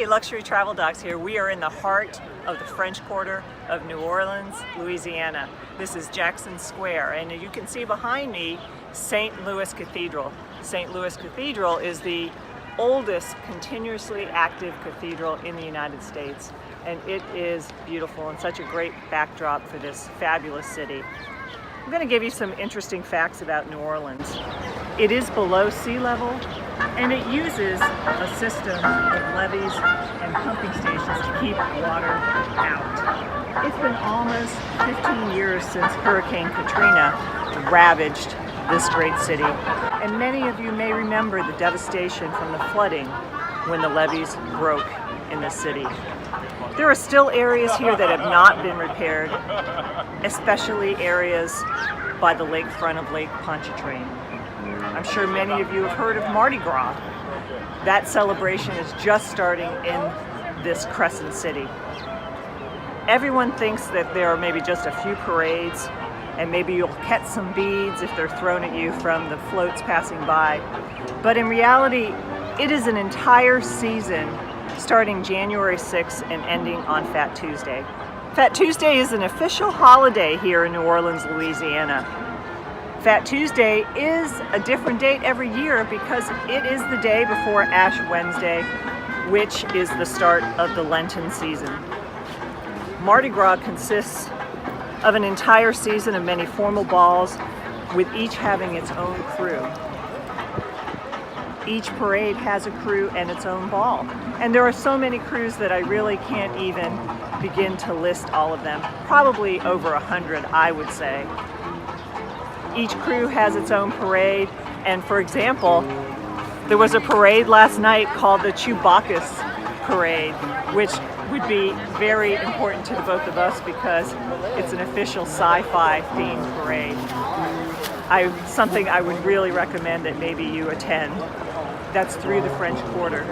Hey, Luxury Travel Docs here. We are in the heart of the French Quarter of New Orleans, Louisiana. This is Jackson Square, and you can see behind me St. Louis Cathedral. St. Louis Cathedral is the oldest continuously active cathedral in the United States, and it is beautiful and such a great backdrop for this fabulous city. I'm going to give you some interesting facts about New Orleans. It is below sea level, and it uses a system of levees and pumping stations to keep water out. It's been almost 15 years since Hurricane Katrina ravaged this great city, and many of you may remember the devastation from the flooding when the levees broke in this city. There are still areas here that have not been repaired, especially areas by the lakefront of Lake Pontchartrain. I'm sure many of you have heard of Mardi Gras. That celebration is just starting in this Crescent City. Everyone thinks that there are maybe just a few parades, and maybe you'll catch some beads if they're thrown at you from the floats passing by. But in reality, it is an entire season starting January 6th and ending on Fat Tuesday. Fat Tuesday is an official holiday here in New Orleans, Louisiana. Fat Tuesday is a different date every year because it is the day before Ash Wednesday, which is the start of the Lenten season. Mardi Gras consists of an entire season of many formal balls, with each having its own crew. Each parade has a crew and its own ball. And there are so many crews that I really can't even begin to list all of them. Probably over 100, I would say. Each crew has its own parade, and for example, there was a parade last night called the Chewbacca's Parade, which would be very important to the both of us because it's an official sci-fi themed parade. Something I would really recommend that maybe you attend. That's through the French Quarter.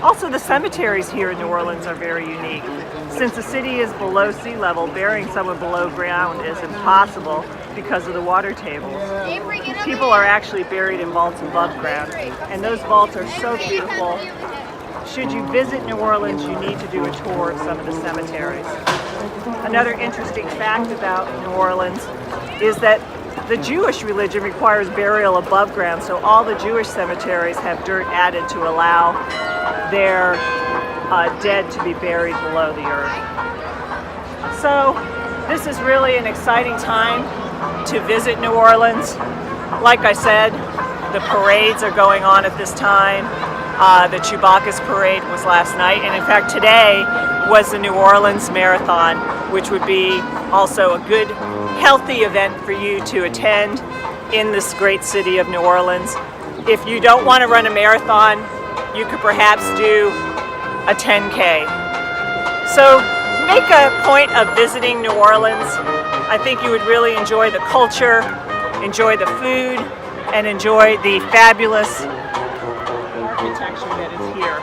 Also, the cemeteries here in New Orleans are very unique. Since the city is below sea level, burying someone below ground is impossible because of the water tables. People are actually buried in vaults above ground, and those vaults are so beautiful. Should you visit New Orleans, you need to do a tour of some of the cemeteries. Another interesting fact about New Orleans is that the Jewish religion requires burial above ground, so all the Jewish cemeteries have dirt added to allow their dead to be buried below the earth. So this is really an exciting time to visit New Orleans. Like I said, the parades are going on at this time. The Chewbacca's parade was last night, and in fact today was the New Orleans Marathon, which would be also a good, healthy event for you to attend in this great city of New Orleans. If you don't want to run a marathon, you could perhaps do a 10K. So make a point of visiting New Orleans. I think you would really enjoy the culture, enjoy the food, and enjoy the fabulous architecture that is here.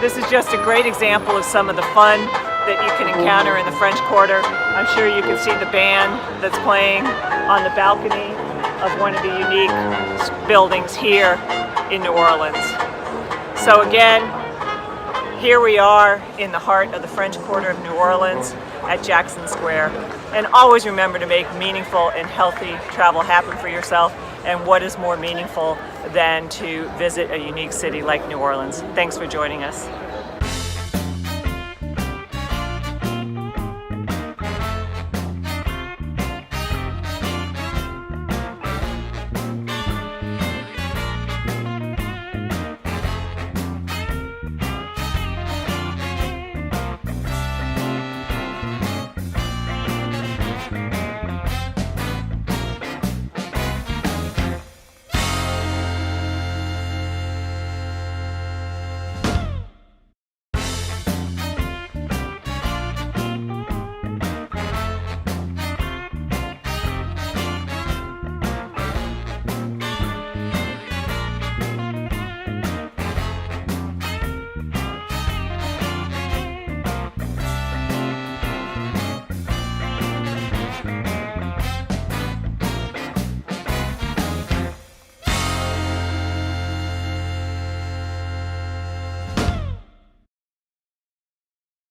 This is just a great example of some of the fun that you can encounter in the French Quarter. I'm sure you can see the band that's playing on the balcony of one of the unique buildings here in New Orleans. So again, here we are in the heart of the French Quarter of New Orleans at Jackson Square. And always remember to make meaningful and healthy travel happen for yourself. And what is more meaningful than to visit a unique city like New Orleans? Thanks for joining us.